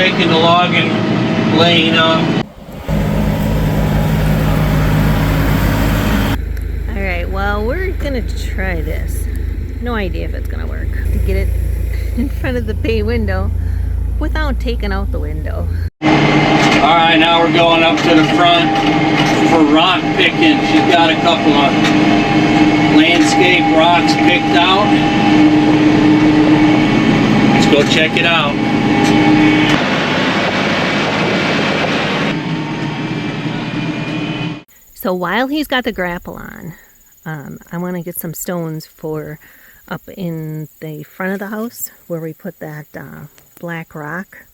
taking the log and laying up. Alright, well, we're gonna try this. No idea if it's gonna work. To get it in front of the bay window without taking out the window. Alright, now we're going up to the front for rock picking. She's got a couple of landscape rocks picked out. Let's go check it out. So while he's got the grapple on, I want to get some stones for up in the front of the house where we put that black rock.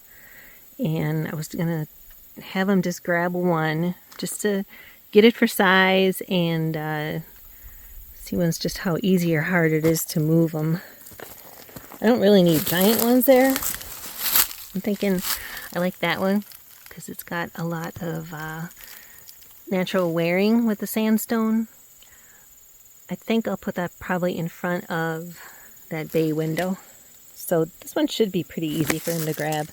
And I was going to have him just grab one just to get it for size and see once just how easy or hard it is to move them. I don't really need giant ones there. I'm thinking I like that one because it's got a lot of natural wearing with the sandstone. I think I'll put that probably in front of that bay window. So this one should be pretty easy for him to grab.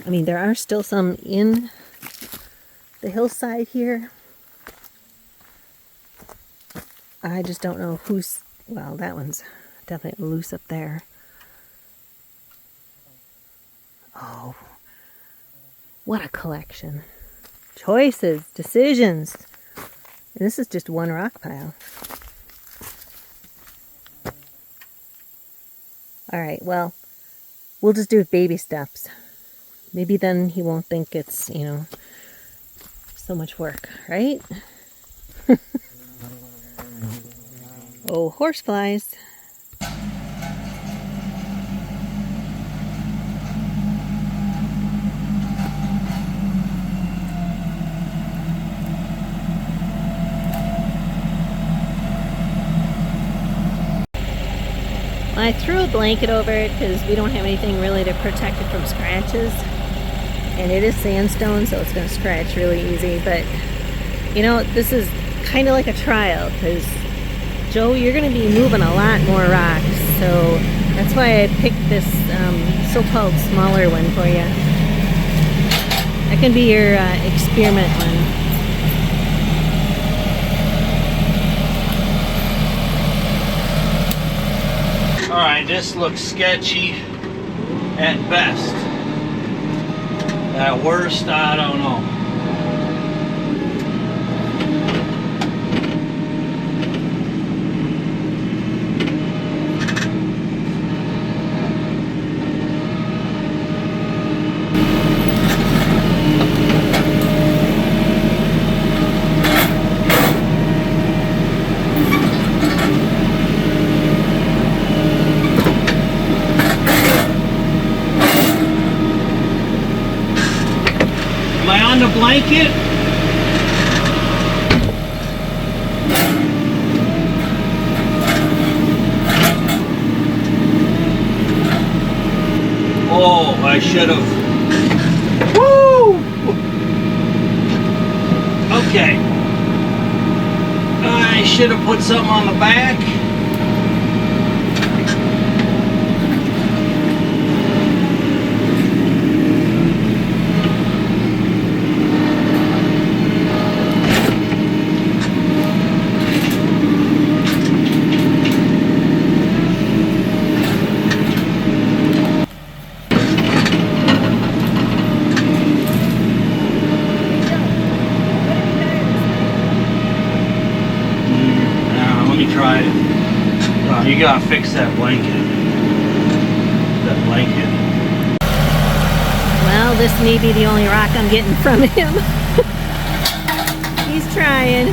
I mean, there are still some in the hillside here. I just don't know who's, well, that one's definitely loose up there. Oh, what a collection. Choices, decisions. And this is just one rock pile. Alright, well, we'll just do baby steps. Maybe then he won't think it's, you know, so much work, right? Oh, horseflies. I threw a blanket over it because we don't have anything really to protect it from scratches. And it is sandstone, so it's going to scratch really easy. But, you know, this is kind of like a trial because, Joe, you're going to be moving a lot more rocks. So that's why I picked this so-called smaller one for you. That can be your experiment one. Alright, this looks sketchy at best. At worst, I don't know. The blanket. Oh, I should have. Woo! Okay. I should have put something on the back. Try it. Oh, you gotta fix that blanket. That blanket. Well, this may be the only rock I'm getting from him. He's trying.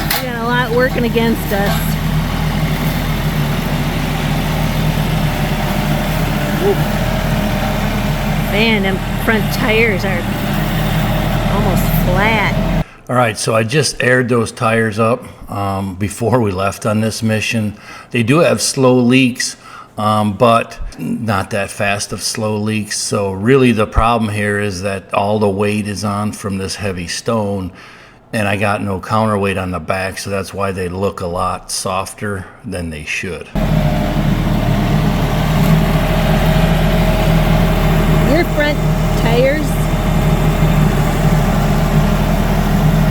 We got a lot working against us. Ooh. Man, them front tires are almost flat. All right, so I just aired those tires up before we left on this mission. They do have slow leaks, but not that fast of slow leaks. So really the problem here is that all the weight is on from this heavy stone, and I got no counterweight on the back, so that's why they look a lot softer than they should. Your front tires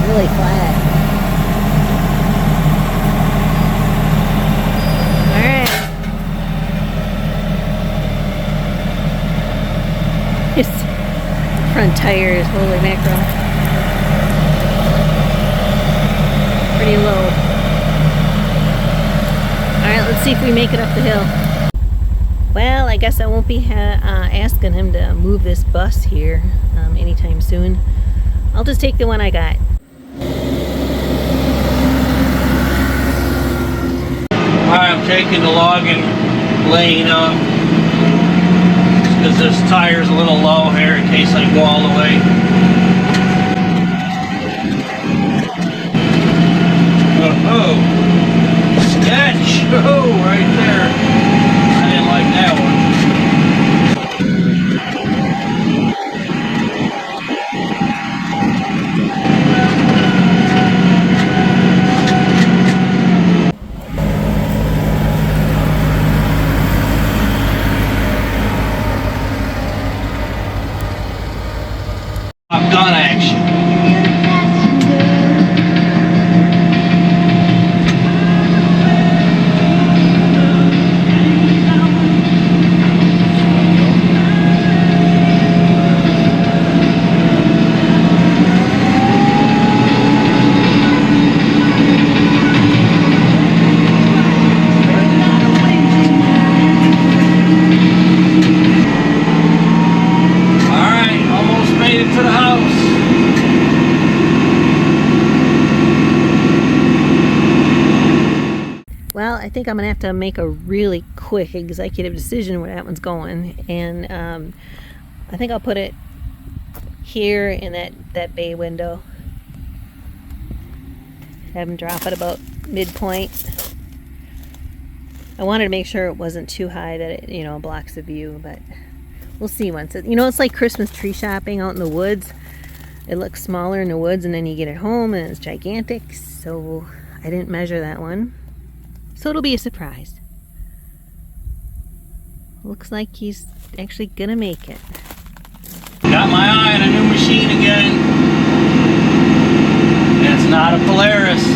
really flat. All right. His front tires, holy mackerel. Pretty low. All right, let's see if we make it up the hill. Well, I guess I won't be asking him to move this bus here anytime soon. I'll just take the one I got. Alright, I'm taking the log and laying up because this tire's a little low here in case I go all the way. Oh, sketch! Oh, right there. I didn't like that one. I've done action. Well, I think I'm gonna have to make a really quick executive decision where that one's going, and I think I'll put it here in that bay window. Have them drop it about midpoint. I wanted to make sure it wasn't too high that it, you know, blocks the view, but we'll see once it, you know, it's like Christmas tree shopping out in the woods. It looks smaller in the woods and then you get it home and it's gigantic. So I didn't measure that one. So it'll be a surprise. Looks like he's actually gonna make it. Got my eye on a new machine again. And it's not a Polaris.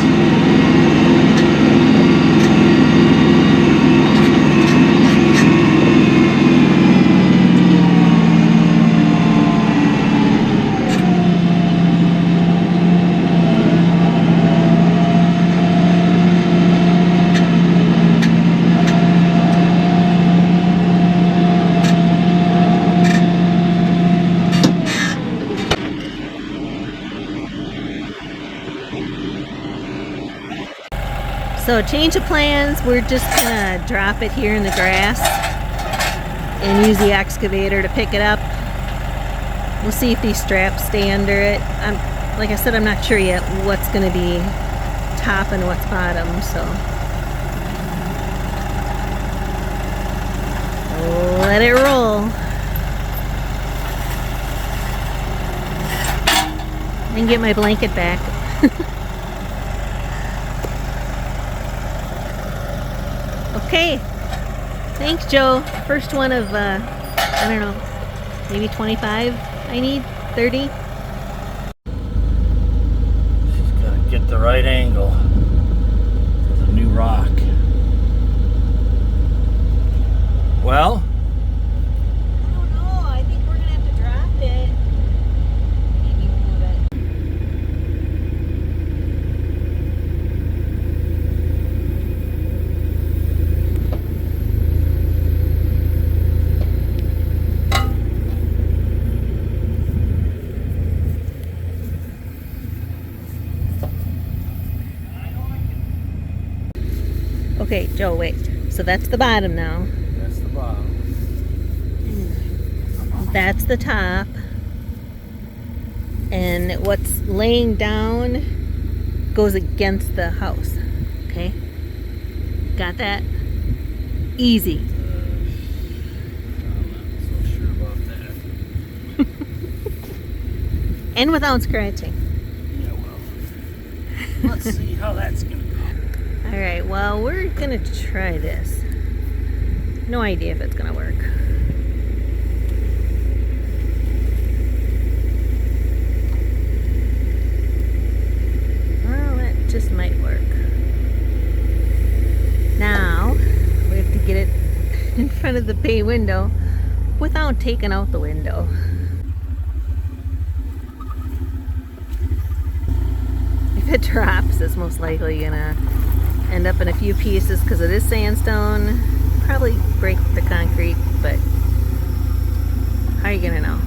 So change of plans, we're just gonna drop it here in the grass and use the excavator to pick it up. We'll see if these straps stay under it. Like I said, I'm not sure yet what's gonna be top and what's bottom, so. Let it roll. And get my blanket back. Okay, thanks Joe. First one of, I don't know, maybe 25 I need, 30. She's gotta get the right angle. There's a new rock. Well? I don't know, I think we're gonna have to drop it. Maybe move it. Okay, Joe, wait. So that's the bottom now. That's the bottom. That's the top. And what's laying down goes against the house. Okay? Got that? Easy. I'm not so sure about that. And without scratching. Yeah, well. Let's see how that's gonna go. Alright, well, we're gonna try this. No idea if it's gonna work. front of the bay window without taking out the window. If it drops, it's most likely gonna end up in a few pieces because it is sandstone. Probably break the concrete, but how are you gonna know?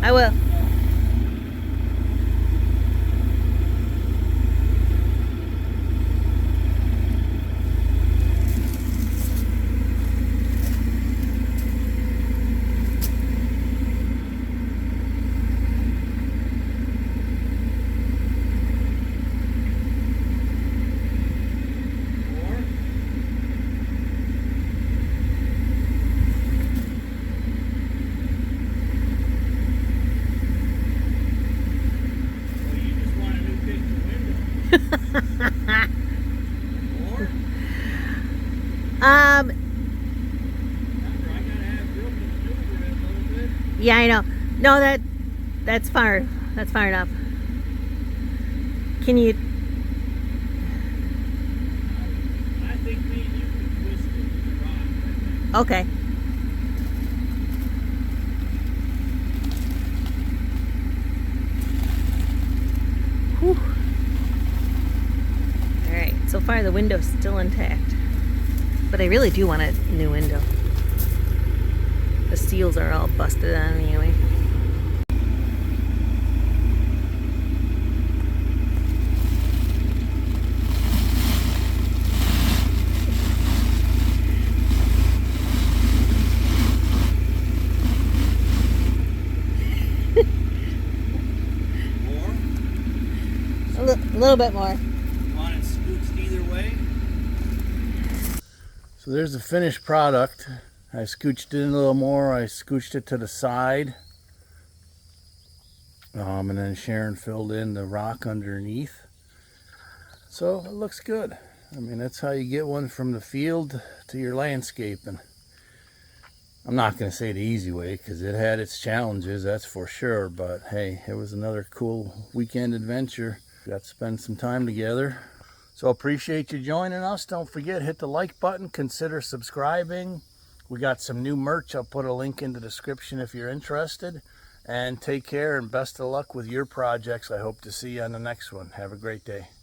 I will. Yeah, I know. No, that's far. That's far enough. Can you? I think me and you can twist it with the rock. Okay. Whew. All right. So far, the window's still intact, but I really do want a new window. The seals are all busted on anyway. More? A little bit more. Want it scooched either way? So there's the finished product. I scooched it in a little more. I scooched it to the side. And then Sharon filled in the rock underneath. So it looks good. I mean, that's how you get one from the field to your landscaping. I'm not going to say the easy way because it had its challenges, that's for sure. But hey, it was another cool weekend adventure. Got to spend some time together. So appreciate you joining us. Don't forget, hit the like button. Consider subscribing. We got some new merch. I'll put a link in the description if you're interested. And take care and best of luck with your projects. I hope to see you on the next one. Have a great day.